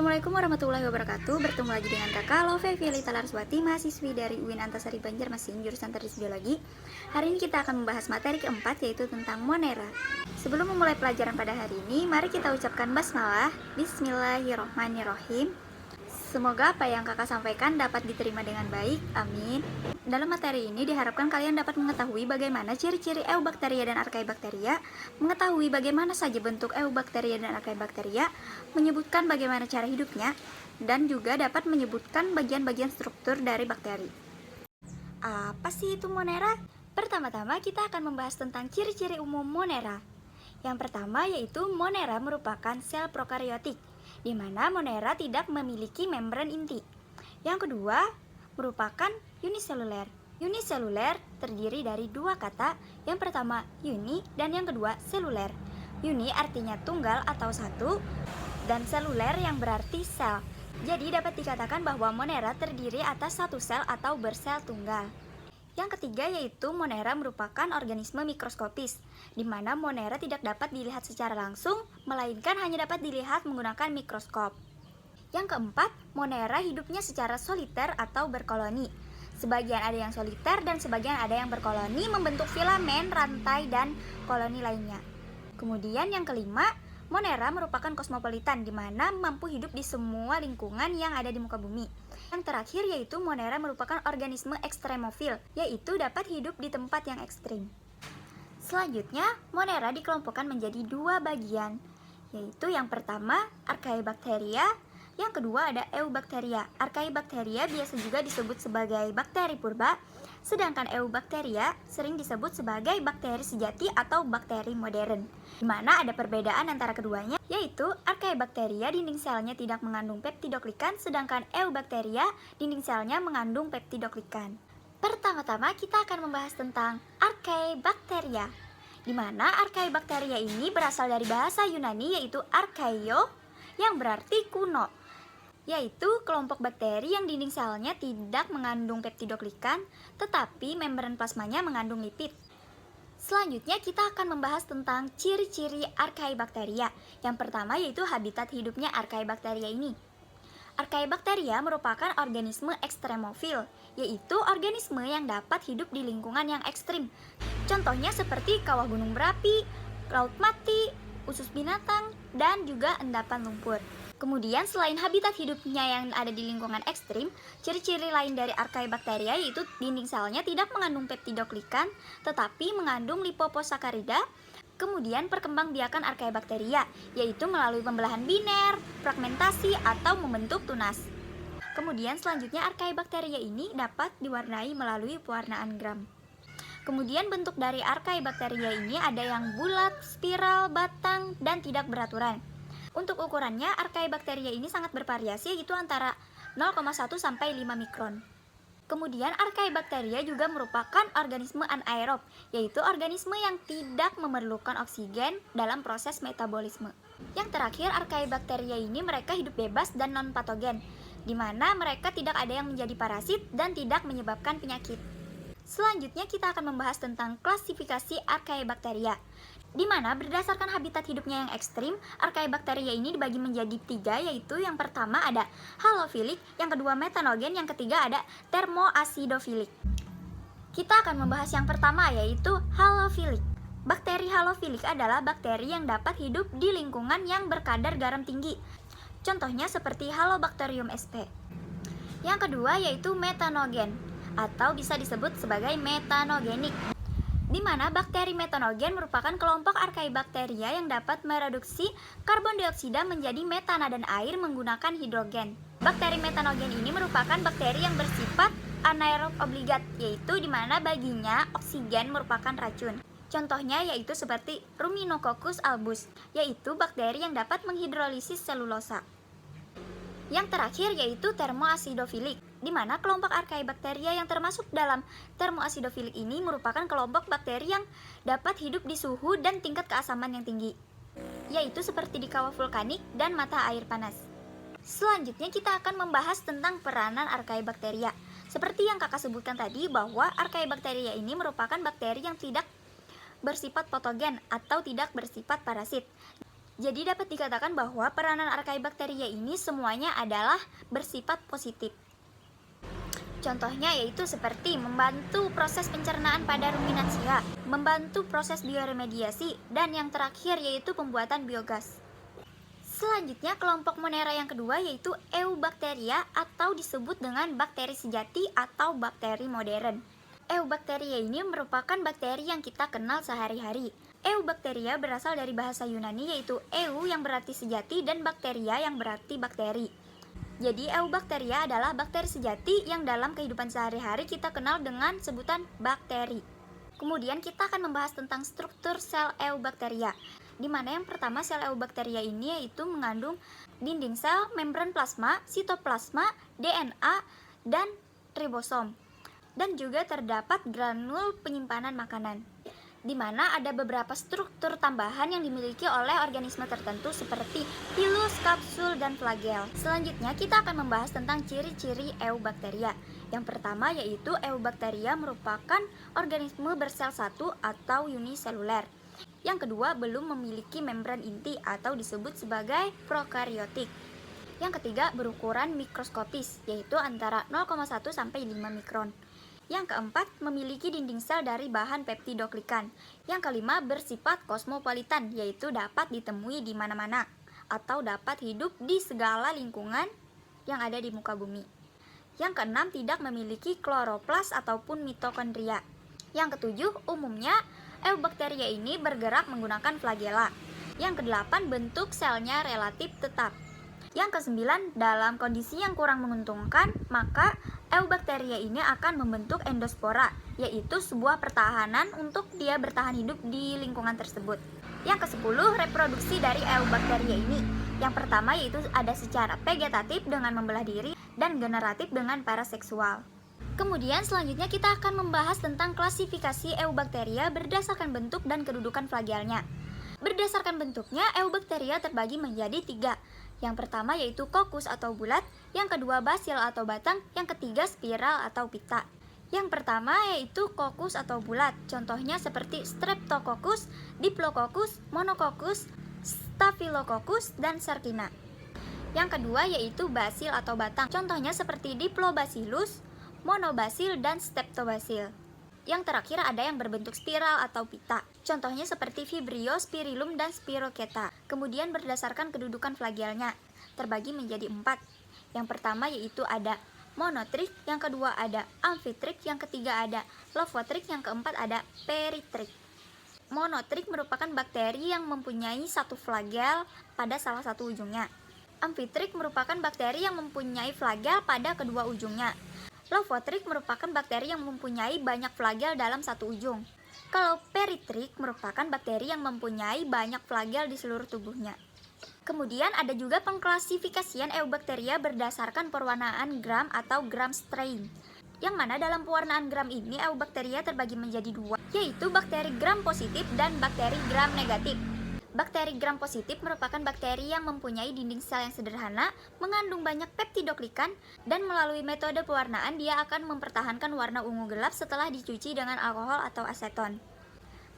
Assalamualaikum warahmatullahi wabarakatuh. Bertemu lagi dengan kakak Love Violeta Larswati, mahasiswi dari UIN Antasari Banjarmasin, jurusan Teknik Biologi. Hari ini kita akan membahas materi keempat, yaitu tentang Monera. Sebelum memulai pelajaran pada hari ini, mari kita ucapkan basmalah. Bismillahirrohmanirrohim. Semoga apa yang kakak sampaikan dapat diterima dengan baik, amin. Dalam materi ini diharapkan kalian dapat mengetahui bagaimana ciri-ciri eubakteria dan archaebacteria, mengetahui bagaimana saja bentuk eubakteria dan archaebacteria, menyebutkan bagaimana cara hidupnya, dan juga dapat menyebutkan bagian-bagian struktur dari bakteri. Apa sih itu Monera? Pertama-tama kita akan membahas tentang ciri-ciri umum Monera. Yang pertama yaitu Monera merupakan sel prokariotik, di mana Monera tidak memiliki membran inti. Yang kedua, merupakan uniseluler. Uniseluler terdiri dari dua kata, yang pertama uni dan yang kedua seluler. Uni artinya tunggal atau satu, dan seluler yang berarti sel. Jadi dapat dikatakan bahwa Monera terdiri atas satu sel atau bersel tunggal. Yang ketiga yaitu Monera merupakan organisme mikroskopis, di mana Monera tidak dapat dilihat secara langsung, melainkan hanya dapat dilihat menggunakan mikroskop. Yang keempat, Monera hidupnya secara soliter atau berkoloni. Sebagian ada yang soliter dan sebagian ada yang berkoloni membentuk filamen, rantai, dan koloni lainnya. Kemudian yang kelima, Monera merupakan kosmopolitan, di mana mampu hidup di semua lingkungan yang ada di muka bumi. Yang terakhir yaitu Monera merupakan organisme ekstremofil, yaitu dapat hidup di tempat yang ekstrim. Selanjutnya, Monera dikelompokkan menjadi dua bagian, yaitu yang pertama archaebacteria, yang kedua ada eubakteria. Archaebacteria biasa juga disebut sebagai bakteri purba, sedangkan eubakteria sering disebut sebagai bakteri sejati atau bakteri modern. Di mana ada perbedaan antara keduanya, yaitu archaebacteria dinding selnya tidak mengandung peptidoglikan, sedangkan eubakteria dinding selnya mengandung peptidoglikan. Pertama-tama kita akan membahas tentang archaebacteria, di mana archaebacteria ini berasal dari bahasa Yunani yaitu archaeo, yang berarti kuno, yaitu kelompok bakteri yang dinding selnya tidak mengandung peptidoglikan, tetapi membran plasmanya mengandung lipid. Selanjutnya kita akan membahas tentang ciri-ciri archaebacteria. Yang pertama yaitu habitat hidupnya archaebacteria ini. Archaebacteria merupakan organisme ekstremofil, yaitu organisme yang dapat hidup di lingkungan yang ekstrim. Contohnya seperti kawah gunung berapi, laut mati, usus binatang, dan juga endapan lumpur. Kemudian selain habitat hidupnya yang ada di lingkungan ekstrim, ciri-ciri lain dari archaebacteria yaitu dinding selnya tidak mengandung peptidoglikan, tetapi mengandung lipoposakarida. Kemudian perkembangbiakan archaebacteria, yaitu melalui pembelahan biner, fragmentasi, atau membentuk tunas. Kemudian selanjutnya archaebacteria ini dapat diwarnai melalui pewarnaan gram. Kemudian bentuk dari archaebacteria ini ada yang bulat, spiral, batang, dan tidak beraturan. Untuk ukurannya, archaebacteria ini sangat bervariasi, yaitu antara 0,1 sampai 5 mikron. Kemudian archaebacteria juga merupakan organisme anaerob, yaitu organisme yang tidak memerlukan oksigen dalam proses metabolisme. Yang terakhir, archaebacteria ini mereka hidup bebas dan non-patogen, di mana mereka tidak ada yang menjadi parasit dan tidak menyebabkan penyakit. Selanjutnya kita akan membahas tentang klasifikasi archaebacteria, di mana berdasarkan habitat hidupnya yang ekstrim, archaebacteria ini dibagi menjadi tiga, yaitu yang pertama ada halofilik, yang kedua metanogen, yang ketiga ada termoasidofilik. Kita akan membahas yang pertama yaitu halofilik. Bakteri halofilik adalah bakteri yang dapat hidup di lingkungan yang berkadar garam tinggi. Contohnya seperti Halobacterium sp. Yang kedua yaitu metanogen, atau bisa disebut sebagai metanogenik, di mana bakteri metanogen merupakan kelompok archaebacteria yang dapat mereduksi karbon dioksida menjadi metana dan air menggunakan hidrogen. Bakteri metanogen ini merupakan bakteri yang bersifat anaerob obligat, yaitu di mana baginya oksigen merupakan racun. Contohnya yaitu seperti Ruminococcus albus, yaitu bakteri yang dapat menghidrolisis selulosa. Yang terakhir yaitu termoasidofilik, di mana kelompok archaebacteria yang termasuk dalam termoasidofilik ini merupakan kelompok bakteri yang dapat hidup di suhu dan tingkat keasaman yang tinggi, yaitu seperti di kawah vulkanik dan mata air panas. Selanjutnya kita akan membahas tentang peranan archaebacteria. Seperti yang kakak sebutkan tadi bahwa archaebacteria ini merupakan bakteri yang tidak bersifat patogen atau tidak bersifat parasit. Jadi dapat dikatakan bahwa peranan Archaebacteria ini semuanya adalah bersifat positif. Contohnya yaitu seperti membantu proses pencernaan pada ruminansia, membantu proses bioremediasi, dan yang terakhir yaitu pembuatan biogas. Selanjutnya kelompok Monera yang kedua yaitu Eubacteria atau disebut dengan bakteri sejati atau bakteri modern. Eubacteria ini merupakan bakteri yang kita kenal sehari-hari. Eubacteria berasal dari bahasa Yunani yaitu eu yang berarti sejati dan bakteria yang berarti bakteri. Jadi Eubacteria adalah bakteri sejati yang dalam kehidupan sehari-hari kita kenal dengan sebutan bakteri. Kemudian kita akan membahas tentang struktur sel Eubacteria, di mana yang pertama sel Eubacteria ini yaitu mengandung dinding sel, membran plasma, sitoplasma, DNA, dan ribosom. Dan juga terdapat granul penyimpanan makanan, di mana ada beberapa struktur tambahan yang dimiliki oleh organisme tertentu seperti pilus, kapsul, dan flagel. Selanjutnya kita akan membahas tentang ciri-ciri Eubacteria. Yang pertama yaitu Eubacteria merupakan organisme bersel satu atau uniseluler. Yang kedua belum memiliki membran inti atau disebut sebagai prokariotik. Yang ketiga berukuran mikroskopis yaitu antara 0,1 sampai 5 mikron. Yang keempat, memiliki dinding sel dari bahan peptidoglikan. Yang kelima, bersifat kosmopolitan, yaitu dapat ditemui di mana-mana atau dapat hidup di segala lingkungan yang ada di muka bumi. Yang keenam, tidak memiliki kloroplas ataupun mitokondria. Yang ketujuh, umumnya Eubacteria ini bergerak menggunakan flagela. Yang kedelapan, bentuk selnya relatif tetap. Yang kesembilan, dalam kondisi yang kurang menguntungkan, maka Eubacteria ini akan membentuk endospora, yaitu sebuah pertahanan untuk dia bertahan hidup di lingkungan tersebut. Yang kesepuluh, reproduksi dari Eubacteria ini. Yang pertama yaitu ada secara vegetatif dengan membelah diri dan generatif dengan paraseksual. Kemudian selanjutnya kita akan membahas tentang klasifikasi Eubacteria berdasarkan bentuk dan kedudukan flagelnya. Berdasarkan bentuknya, Eubacteria terbagi menjadi 3. Yang pertama yaitu kokus atau bulat, yang kedua basil atau batang, yang ketiga spiral atau pita. Yang pertama yaitu kokus atau bulat, contohnya seperti Streptococcus, Diplococcus, Monococcus, Staphylococcus, dan Sarkina. Yang kedua yaitu basil atau batang, contohnya seperti Diplobacillus, Monobasil, dan Streptobacil. Yang terakhir ada yang berbentuk spiral atau pita, contohnya seperti Vibrio, Spirillum, dan Spirocheta. Kemudian berdasarkan kedudukan flagelnya, terbagi menjadi 4. Yang pertama yaitu ada monotrik, yang kedua ada amfitrik, yang ketiga ada lovotrik, yang keempat ada peritrik. Monotrik merupakan bakteri yang mempunyai satu flagel pada salah satu ujungnya. Amfitrik merupakan bakteri yang mempunyai flagel pada kedua ujungnya. Lovotrik merupakan bakteri yang mempunyai banyak flagel dalam satu ujung. Kalau peritrik merupakan bakteri yang mempunyai banyak flagel di seluruh tubuhnya. Kemudian ada juga pengklasifikasian Eubacteria berdasarkan pewarnaan gram atau gram strain. Yang mana dalam pewarnaan gram ini Eubacteria terbagi menjadi 2, yaitu bakteri gram positif dan bakteri gram negatif. Bakteri gram positif merupakan bakteri yang mempunyai dinding sel yang sederhana, mengandung banyak peptidoglikan, dan melalui metode pewarnaan dia akan mempertahankan warna ungu gelap setelah dicuci dengan alkohol atau aseton.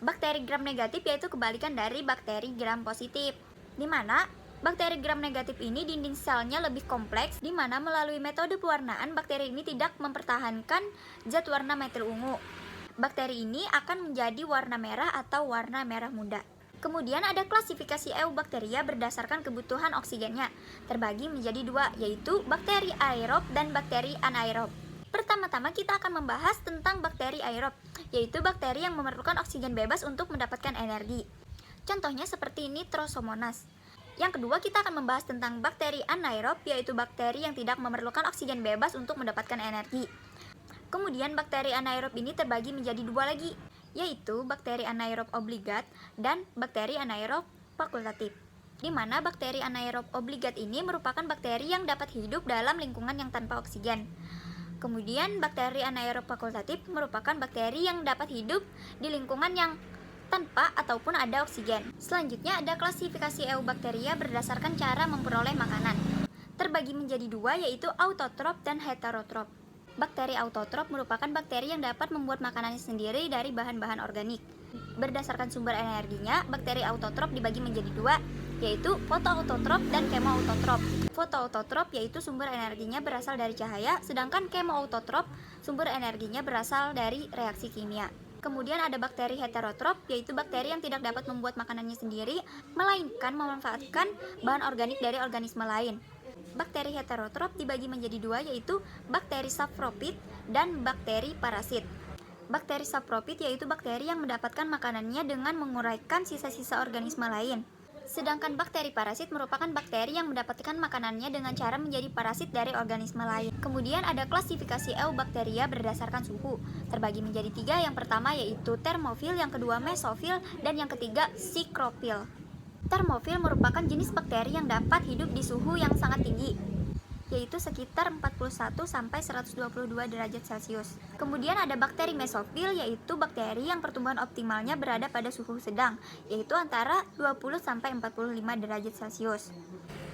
Bakteri gram negatif yaitu kebalikan dari bakteri gram positif, di mana bakteri gram negatif ini dinding selnya lebih kompleks, di mana melalui metode pewarnaan bakteri ini tidak mempertahankan zat warna metil ungu. Bakteri ini akan menjadi warna merah atau warna merah muda. Kemudian ada klasifikasi Eubacteria berdasarkan kebutuhan oksigennya, terbagi menjadi 2, yaitu bakteri aerob dan bakteri anaerob. Pertama-tama kita akan membahas tentang bakteri aerob, yaitu bakteri yang memerlukan oksigen bebas untuk mendapatkan energi. Contohnya seperti Nitrosomonas. Yang kedua kita akan membahas tentang bakteri anaerob, yaitu bakteri yang tidak memerlukan oksigen bebas untuk mendapatkan energi. Kemudian bakteri anaerob ini terbagi menjadi 2 lagi, yaitu bakteri anaerob obligat dan bakteri anaerob fakultatif. Di mana bakteri anaerob obligat ini merupakan bakteri yang dapat hidup dalam lingkungan yang tanpa oksigen. Kemudian bakteri anaerob fakultatif merupakan bakteri yang dapat hidup di lingkungan yang tanpa ataupun ada oksigen. Selanjutnya ada klasifikasi Eubacteria berdasarkan cara memperoleh makanan. Terbagi menjadi 2, yaitu autotrop dan heterotrop. Bakteri autotrop merupakan bakteri yang dapat membuat makanannya sendiri dari bahan-bahan organik. Berdasarkan sumber energinya, bakteri autotrop dibagi menjadi 2, yaitu fotoautotrop dan kemoautotrop. Fotoautotrop yaitu sumber energinya berasal dari cahaya, sedangkan kemoautotrop sumber energinya berasal dari reaksi kimia. Kemudian ada bakteri heterotrop, yaitu bakteri yang tidak dapat membuat makanannya sendiri, melainkan memanfaatkan bahan organik dari organisme lain. Bakteri heterotrop dibagi menjadi dua, yaitu bakteri saprofit dan bakteri parasit. Bakteri saprofit yaitu bakteri yang mendapatkan makanannya dengan menguraikan sisa-sisa organisme lain. Sedangkan bakteri parasit merupakan bakteri yang mendapatkan makanannya dengan cara menjadi parasit dari organisme lain. Kemudian ada klasifikasi eubakteria berdasarkan suhu, terbagi menjadi tiga. Yang pertama yaitu termofil, yang kedua mesofil, dan yang ketiga sikropil. Termofil merupakan jenis bakteri yang dapat hidup di suhu yang sangat tinggi, yaitu sekitar 41-122 derajat Celcius. Kemudian ada bakteri mesofil, yaitu bakteri yang pertumbuhan optimalnya berada pada suhu sedang, yaitu antara 20-45 derajat Celcius.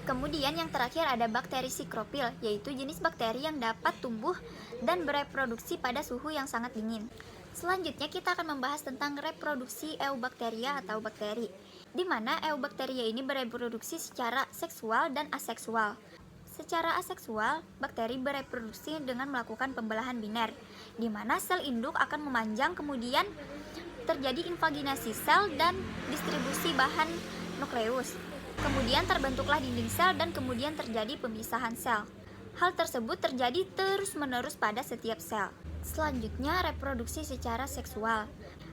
Kemudian yang terakhir ada bakteri sikropil, yaitu jenis bakteri yang dapat tumbuh dan bereproduksi pada suhu yang sangat dingin. Selanjutnya kita akan membahas tentang reproduksi eubakteria atau bakteri, di mana eubakteria ini bereproduksi secara seksual dan aseksual. Secara aseksual, bakteri bereproduksi dengan melakukan pembelahan biner, di mana sel induk akan memanjang, kemudian terjadi invaginasi sel dan distribusi bahan nukleus. Kemudian terbentuklah dinding sel dan kemudian terjadi pemisahan sel. Hal tersebut terjadi terus-menerus pada setiap sel. Selanjutnya, reproduksi secara seksual.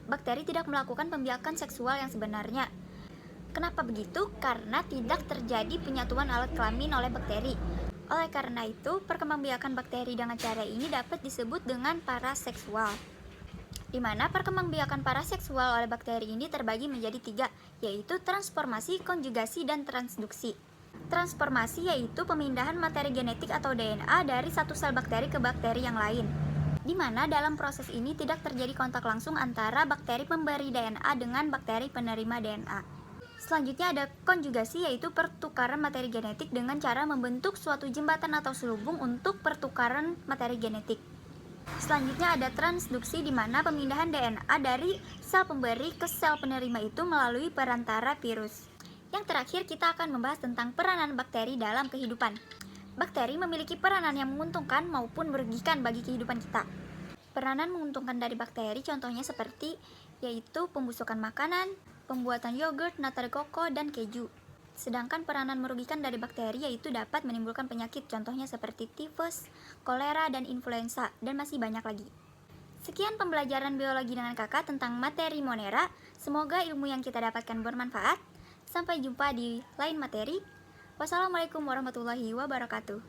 Bakteri tidak melakukan pembiakan seksual yang sebenarnya. Kenapa begitu? Karena tidak terjadi penyatuan alat kelamin oleh bakteri. Oleh karena itu, perkembangbiakan bakteri dengan cara ini dapat disebut dengan paraseksual. Di mana perkembangbiakan paraseksual oleh bakteri ini terbagi menjadi tiga, yaitu transformasi, konjugasi, dan transduksi. Transformasi yaitu pemindahan materi genetik atau DNA dari satu sel bakteri ke bakteri yang lain, di mana dalam proses ini tidak terjadi kontak langsung antara bakteri pemberi DNA dengan bakteri penerima DNA. Selanjutnya ada konjugasi, yaitu pertukaran materi genetik dengan cara membentuk suatu jembatan atau selubung untuk pertukaran materi genetik. Selanjutnya ada transduksi, di mana pemindahan DNA dari sel pemberi ke sel penerima itu melalui perantara virus. Yang terakhir kita akan membahas tentang peranan bakteri dalam kehidupan. Bakteri memiliki peranan yang menguntungkan maupun merugikan bagi kehidupan kita. Peranan menguntungkan dari bakteri contohnya seperti yaitu pembusukan makanan, pembuatan yogurt, nata de coco, dan keju. Sedangkan peranan merugikan dari bakteri yaitu dapat menimbulkan penyakit contohnya seperti tifus, kolera, dan influenza, dan masih banyak lagi. Sekian pembelajaran biologi dengan kakak tentang materi Monera. Semoga ilmu yang kita dapatkan bermanfaat. Sampai jumpa di lain materi. Wassalamualaikum warahmatullahi wabarakatuh.